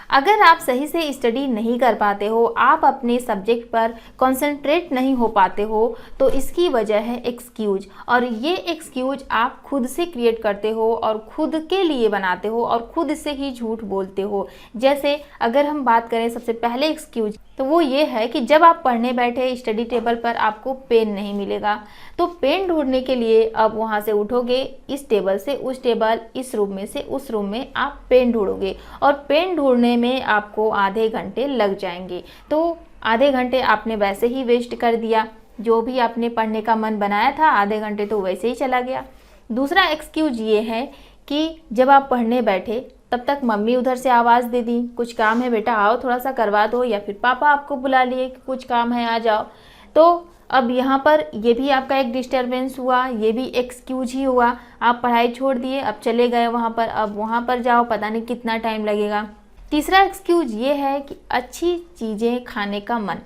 अगर आप सही से स्टडी नहीं कर पाते हो, आप अपने सब्जेक्ट पर कंसंट्रेट नहीं हो पाते हो, तो इसकी वजह है एक्सक्यूज। और ये एक्सक्यूज आप खुद से क्रिएट करते हो और खुद के लिए बनाते हो और खुद से ही झूठ बोलते हो। जैसे अगर हम बात करें सबसे पहले एक्सक्यूज, तो वो ये है कि जब आप पढ़ने बैठे स्टडी टेबल पर आपको पेन नहीं मिलेगा, तो पेन ढूंढने के लिए अब वहाँ से उठोगे, इस टेबल से उस टेबल, इस रूम में से उस रूम में आप पेन ढूंढोगे और पेन ढूंढने में आपको आधे घंटे लग जाएंगे। तो आधे घंटे आपने वैसे ही वेस्ट कर दिया, जो भी आपने पढ़ने का मन बनाया था आधे घंटे तो वैसे ही चला गया। दूसरा एक्सक्यूज ये है कि जब आप पढ़ने बैठे तब तक मम्मी उधर से आवाज़ दे दी, कुछ काम है बेटा आओ थोड़ा सा करवा दो, या फिर पापा आपको बुला लिए कि कुछ काम है आ जाओ। तो अब यहाँ पर ये भी आपका एक डिस्टरबेंस हुआ, ये भी एक्सक्यूज ही हुआ। आप पढ़ाई छोड़ दिए, अब चले गए वहाँ पर, अब वहाँ पर जाओ पता नहीं कितना टाइम लगेगा। तीसरा एक्सक्यूज ये है कि अच्छी चीज़ें खाने का मन।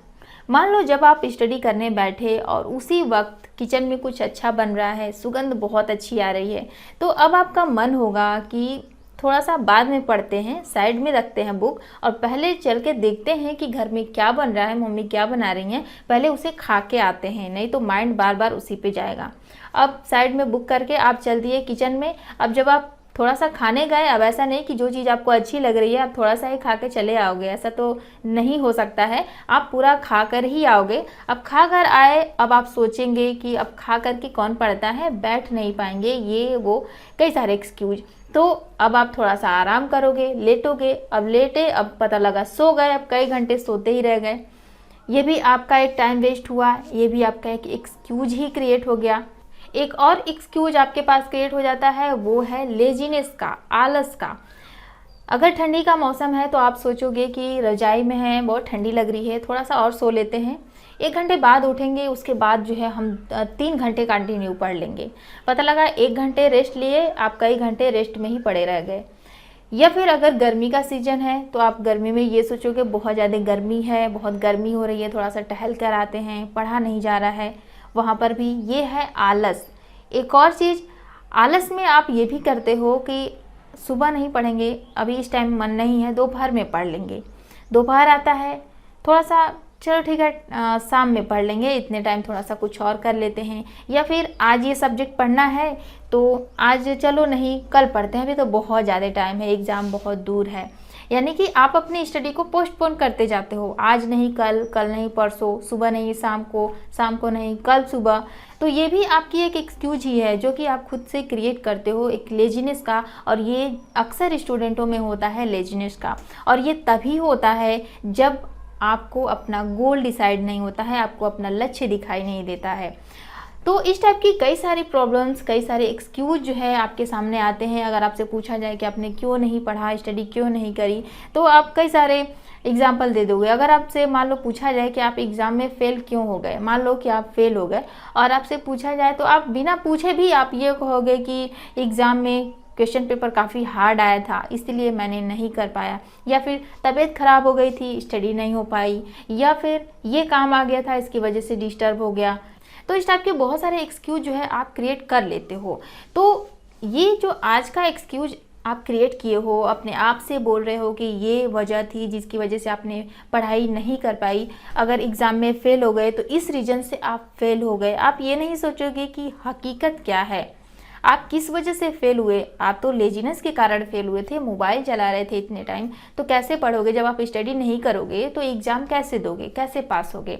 मान लो जब आप स्टडी करने बैठे और उसी वक्त किचन में कुछ अच्छा बन रहा है, सुगंध बहुत अच्छी आ रही है, तो अब आपका मन होगा कि थोड़ा सा बाद में पढ़ते हैं, साइड में रखते हैं बुक और पहले चल के देखते हैं कि घर में क्या बन रहा है, मम्मी क्या बना रही हैं, पहले उसे खा के आते हैं, नहीं तो माइंड बार बार उसी पे जाएगा। अब साइड में बुक करके आप चल दिए किचन में। अब जब आप थोड़ा सा खाने गए, अब ऐसा नहीं कि जो चीज़ आपको अच्छी लग रही है आप थोड़ा सा ही खा के चले आओगे, ऐसा तो नहीं हो सकता है, आप पूरा खा कर ही आओगे। अब खा कर आए, अब आप सोचेंगे कि अब खा कर के कौन पढ़ता है, बैठ नहीं पाएंगे, ये वो कई सारे एक्सक्यूज। तो अब आप थोड़ा सा आराम करोगे, लेटोगे, अब लेटे, अब पता लगा सो गए, अब कई घंटे सोते ही रह गए। ये भी आपका एक टाइम वेस्ट हुआ, ये भी आपका एक एक्सक्यूज ही क्रिएट हो गया। एक और एक्सक्यूज आपके पास क्रिएट हो जाता है, वो है लेजीनेस का, आलस का। अगर ठंडी का मौसम है तो आप सोचोगे कि रजाई में है, बहुत ठंडी लग रही है, थोड़ा सा और सो लेते हैं, 1 घंटे बाद उठेंगे, उसके बाद जो है हम 3 घंटे कंटिन्यू पढ़ लेंगे। पता लगा 1 घंटे रेस्ट लिए, आप कई घंटे रेस्ट में ही पड़े रह गए। या फिर अगर गर्मी का सीजन है तो आप गर्मी में ये सोचोगे बहुत ज़्यादा गर्मी है, बहुत गर्मी हो रही है, थोड़ा सा टहल कर आते हैं, पढ़ा नहीं जा रहा है, वहाँ पर भी ये है आलस। एक और चीज़, आलस में आप ये भी करते हो कि सुबह नहीं पढ़ेंगे, अभी इस टाइम मन नहीं है, दोपहर में पढ़ लेंगे। दोपहर आता है, थोड़ा सा चलो ठीक है शाम में पढ़ लेंगे, इतने टाइम थोड़ा सा कुछ और कर लेते हैं। या फिर आज ये सब्जेक्ट पढ़ना है तो आज चलो नहीं कल पढ़ते हैं, अभी तो बहुत ज़्यादा टाइम है, एग्ज़ाम बहुत दूर है। यानी कि आप अपनी स्टडी को पोस्टपोन करते जाते हो, आज नहीं कल, कल नहीं परसों, सुबह नहीं शाम को, शाम को नहीं कल सुबह। तो ये भी आपकी एक एक्सक्यूज ही है जो कि आप खुद से क्रिएट करते हो, एक लेजीनेस का। और ये अक्सर स्टूडेंटों में होता है लेजीनेस का, और ये तभी होता है जब आपको अपना गोल डिसाइड नहीं होता है, आपको अपना लक्ष्य दिखाई नहीं देता है। तो इस टाइप की कई सारी प्रॉब्लम्स, कई सारे एक्सक्यूज जो है आपके सामने आते हैं। अगर आपसे पूछा जाए कि आपने क्यों नहीं पढ़ा, स्टडी क्यों नहीं करी, तो आप कई सारे एग्जाम्पल दे दोगे। अगर आपसे मान लो पूछा जाए कि आप एग्ज़ाम में फ़ेल क्यों हो गए, मान लो कि आप फेल हो गए और आपसे पूछा जाए तो आप बिना पूछे भी आप ये कहोगे कि एग्ज़ाम में क्वेश्चन पेपर काफ़ी हार्ड आया था इसलिए मैंने नहीं कर पाया, या फिर तबीयत ख़राब हो गई थी स्टडी नहीं हो पाई, या फिर ये काम आ गया था इसकी वजह से डिस्टर्ब हो गया। तो इस टाइप के बहुत सारे एक्सक्यूज जो है आप क्रिएट कर लेते हो। तो ये जो आज का एक्सक्यूज आप क्रिएट किए हो, अपने आप से बोल रहे हो कि ये वजह थी जिसकी वजह से आपने पढ़ाई नहीं कर पाई, अगर एग्ज़ाम में फ़ेल हो गए तो इस रीज़न से आप फेल हो गए। आप ये नहीं सोचोगे कि हकीकत क्या है, आप किस वजह से फेल हुए। आप तो लेजीनेस के कारण फेल हुए थे, मोबाइल चला रहे थे इतने टाइम, तो कैसे पढ़ोगे जब आप स्टडी नहीं करोगे, तो एग्ज़ाम कैसे दोगे, कैसे पास होगे।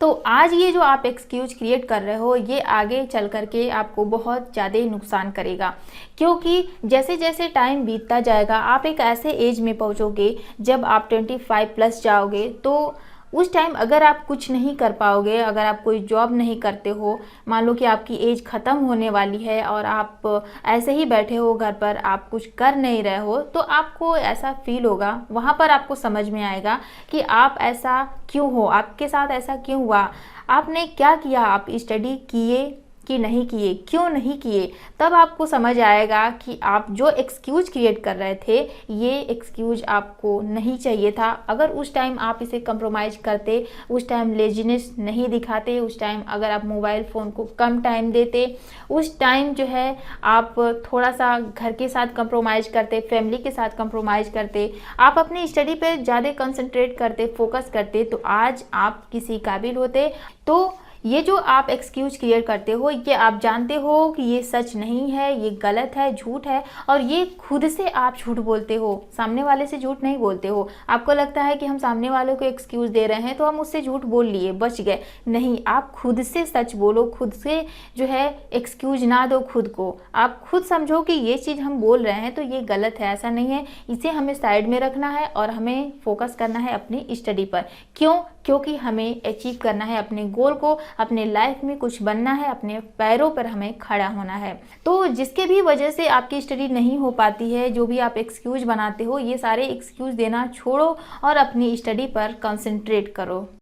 तो आज ये जो आप एक्सक्यूज क्रिएट कर रहे हो ये आगे चल करके आपको बहुत ज़्यादा नुकसान करेगा, क्योंकि जैसे जैसे टाइम बीतता जाएगा आप एक ऐसे एज में पहुंचोगे जब आप 25+ जाओगे, तो उस टाइम अगर आप कुछ नहीं कर पाओगे, अगर आप कोई जॉब नहीं करते हो, मान लो कि आपकी एज ख़त्म होने वाली है और आप ऐसे ही बैठे हो घर पर, आप कुछ कर नहीं रहे हो, तो आपको ऐसा फील होगा, वहाँ पर आपको समझ में आएगा कि आप ऐसा क्यों हो, आपके साथ ऐसा क्यों हुआ, आपने क्या किया, आप स्टडी किए कि नहीं किए, क्यों नहीं किए, तब आपको समझ आएगा कि आप जो एक्सक्यूज क्रिएट कर रहे थे ये एक्सक्यूज आपको नहीं चाहिए था। अगर उस टाइम आप इसे कंप्रोमाइज़ करते, उस टाइम लेजीनेस नहीं दिखाते, उस टाइम अगर आप मोबाइल फ़ोन को कम टाइम देते, उस टाइम जो है आप थोड़ा सा घर के साथ कंप्रोमाइज़ करते, फैमिली के साथ कंप्रोमाइज़ करते, आप अपनी स्टडी पे ज़्यादा कंसंट्रेट करते, फोकस करते, तो आज आप किसी काबिल होते। तो ये जो आप एक्सक्यूज क्लियर करते हो ये आप जानते हो कि ये सच नहीं है, ये गलत है, झूठ है, और ये खुद से आप झूठ बोलते हो, सामने वाले से झूठ नहीं बोलते हो। आपको लगता है कि हम सामने वाले को एक्सक्यूज दे रहे हैं तो हम उससे झूठ बोल लिए, बच गए। नहीं, आप खुद से सच बोलो, खुद से जो है एक्सक्यूज ना दो खुद को। आप खुद समझो कि ये चीज़ हम बोल रहे हैं तो ये गलत है, ऐसा नहीं है, इसे हमें साइड में रखना है और हमें फोकस करना है अपनी स्टडी पर। क्यों? क्योंकि हमें अचीव करना है अपने गोल को, अपने लाइफ में कुछ बनना है, अपने पैरों पर हमें खड़ा होना है। तो जिसके भी वजह से आपकी स्टडी नहीं हो पाती है, जो भी आप एक्सक्यूज बनाते हो, ये सारे एक्सक्यूज देना छोड़ो और अपनी स्टडी पर कंसंट्रेट करो।